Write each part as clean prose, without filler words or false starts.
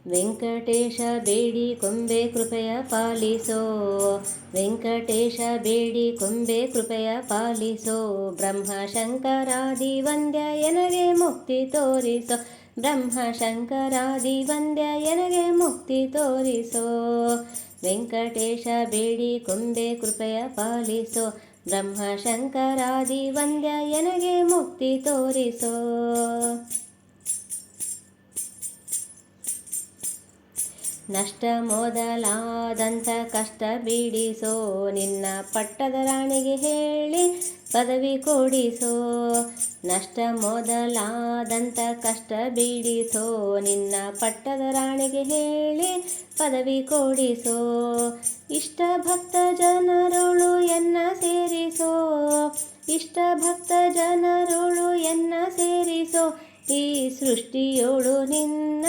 ವೆಂಕಟೇಶ ಬೇಡಿ ಕೊಂಬೆ ಕೃಪೆಯ ಪಾಲಿಸೋ. ವೆಂಕಟೇಶ ಬೇಡಿ ಕೊಂಬೆ ಕೃಪೆಯ ಪಾಲಿಸೋ. ಬ್ರಹ್ಮ ಶಂಕರಾದಿ ವಂದ್ಯ ಎನಗೆ ಮುಕ್ತಿ ತೋರಿಸೋ. ಬ್ರಹ್ಮ ಶಂಕರಾದಿ ವಂದ್ಯ ಎನಗೆ ಮುಕ್ತಿ ತೋರಿಸೋ. ವೆಂಕಟೇಶ ಬೇಡಿ ಕೊಂಬೆ ಕೃಪೆಯ ಪಾಲಿಸೋ. ಬ್ರಹ್ಮ ಶಂಕರಾದಿ ವಂದ್ಯ ಎನಗೆ ಮುಕ್ತಿ ತೋರಿಸೋ. ನಷ್ಟ ಮೊದಲಾದಂಥ ಕಷ್ಟ ಬಿಡಿಸೋ. ನಿನ್ನ ಪಟ್ಟದ ರಾಣಿಗೆ ಹೇಳಿ ಪದವಿ ಕೊಡಿಸೋ. ನಷ್ಟ ಮೊದಲಾದಂಥ ಕಷ್ಟ ಬಿಡಿಸೋ. ನಿನ್ನ ಪಟ್ಟದ ರಾಣಿಗೆ ಹೇಳಿ ಪದವಿ ಕೊಡಿಸೋ. ಇಷ್ಟ ಭಕ್ತ ಜನರುಳು ಎನ್ನ ಸೇರಿಸೋ. ಇಷ್ಟ ಭಕ್ತ ಜನರುಳು ಎನ್ನ ಸೇರಿಸೋ. ಈ ಸೃಷ್ಟಿಯೋಳು ನಿನ್ನ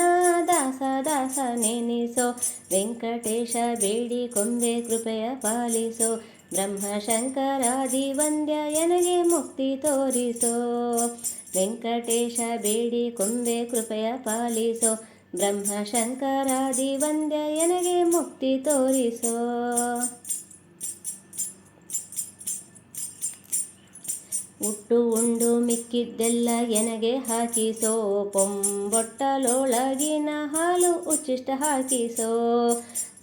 ದಾಸ ದಾಸ ನೆನಿಸೋ. ವೆಂಕಟೇಶ ಬೇಡಿ ಕೊಂಬೆ ಕೃಪೆಯ ಪಾಲಿಸೋ. ಬ್ರಹ್ಮ ಶಂಕರಾದಿ ವಂದ್ಯ ಎನಗೆ ಮುಕ್ತಿ ತೋರಿಸೋ. ವೆಂಕಟೇಶ ಬೇಡಿ ಕೊಂಬೆ ಕೃಪೆಯ ಪಾಲಿಸೋ. ಬ್ರಹ್ಮ ಶಂಕರಾದಿ ವಂದ್ಯ ಎನಗೆ ಮುಕ್ತಿ ತೋರಿಸೋ. ಉಟ್ಟು ಉಂಡು ಮಿಕ್ಕಿದ್ದೆಲ್ಲ ಎನಗೆ ಹಾಕಿಸೋ. ಪೊಂಬೊಟ್ಟಲೊಳಗಿನ ಹಾಲು ಉಚ್ಚಿಷ್ಟ ಹಾಕಿಸೋ.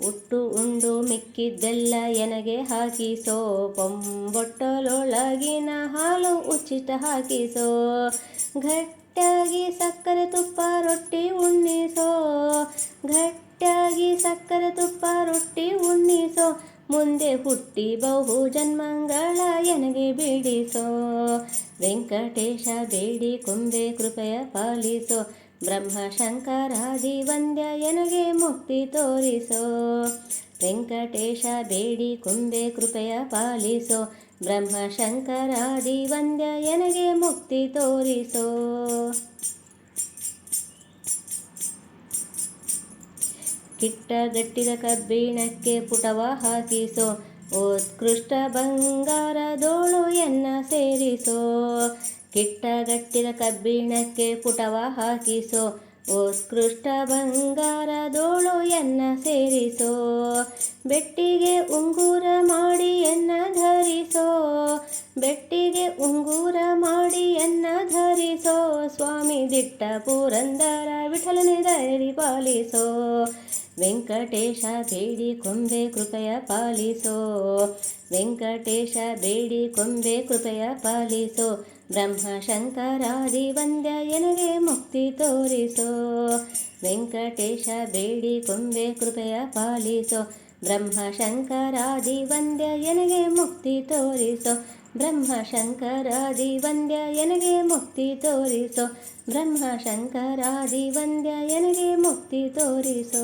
ಉಟ್ಟು ಉಂಡು ಮಿಕ್ಕಿದ್ದೆಲ್ಲ ಎನಗೆ ಹಾಕಿಸೋ. ಪೊಂಬೊಟ್ಟಲೊಳಗಿನ ಹಾಲು ಉಚ್ಚಿಷ್ಟ ಹಾಕಿಸೋ. ಗಟ್ಟಿಯಾಗಿ ಸಕ್ಕರೆ ತುಪ್ಪ ರೊಟ್ಟಿ ಉಣ್ಣಿಸೋ. ಗಟ್ಟಿಯಾಗಿ ಸಕ್ಕರೆ ತುಪ್ಪ ರೊಟ್ಟಿ ಉಣ್ಣಿಸೋ. ಮುಂದೆ ಹುಟ್ಟಿ ಬಹು ಜನ್ಮಗಳ ಎನಗೆ ಬಿಡಿಸೋ. ವೆಂಕಟೇಶ ಬೇಡಿ ಕೊಂಬೆ ಕೃಪೆಯ ಪಾಲಿಸೋ. ಬ್ರಹ್ಮ ಶಂಕರಾದಿ ವಂದ್ಯ ಎನಗೆ ಮುಕ್ತಿ ತೋರಿಸೋ. ವೆಂಕಟೇಶ ಬೇಡಿ ಕೊಂಬೆ ಕೃಪೆಯ ಪಾಲಿಸೋ. ಬ್ರಹ್ಮ ಶಂಕರಾದಿ ವಂದ್ಯ ಎನಗೆ ಮುಕ್ತಿ ತೋರಿಸೋ. ಕಿಟ್ಟಗಟ್ಟಿದ ಕಬ್ಬಿಣಕ್ಕೆ ಪುಟವ ಹಾಕಿಸೋ. ಉತ್ಕೃಷ್ಟ ಬಂಗಾರದೋಳು ಎನ್ನ ಸೇರಿಸೋ. ಕಿಟ್ಟಗಟ್ಟಿದ ಕಬ್ಬಿಣಕ್ಕೆ ಪುಟವ ಹಾಕಿಸೋ. ಉತ್ಕೃಷ್ಟ ಬಂಗಾರದೋಳು ಎನ್ನ ಸೇರಿಸೋ. ಬೆಟ್ಟಿಗೆ ಉಂಗುರ ಮಾಡಿ ಎನ್ನ ಧರಿಸೋ. ಬೆಟ್ಟಿಗೆ ಉಂಗುರ ಮಾಡಿ ಎನ್ನ ಧರಿಸೋ. ಸ್ವಾಮಿ ದಿಟ್ಟ ಪುರಂದರ ವಿಠಲನೆ ಧೈರ್ಯ ಪಾಲಿಸೋ. ವೆಂಕಟೇಶ ಬೇಡಿ ಕೊಂಬೆ ಕೃಪೆಯ ಪಾಲಿಸೋ. ವೆಂಕಟೇಶ ಬೇಡಿ ಕೊಂಬೆ ಕೃಪೆಯ ಪಾಲಿಸೋ. ಬ್ರಹ್ಮ ಶಂಕರಾದಿ ವಂದ್ಯ ಎನಗೆ ಮುಕ್ತಿ ತೋರಿಸೋ. ವೆಂಕಟೇಶ ಬೇಡಿ ಕೊಂಬೆ ಕೃಪೆಯ ಪಾಲಿಸೋ. ಬ್ರಹ್ಮ ಶಂಕರಾದಿ ವಂದ್ಯ ಎನಗೆ ಮುಕ್ತಿ ತೋರಿಸೋ. ಬ್ರಹ್ಮ ಶಂಕರಾದಿ ವಂದ್ಯ ಎನಗೆ ಮುಕ್ತಿ ತೋರಿಸೋ. ಬ್ರಹ್ಮ ಶಂಕರಾದಿ ವಂದ್ಯ ಎನಗೆ ಮುಕ್ತಿ ತೋರಿಸೋ.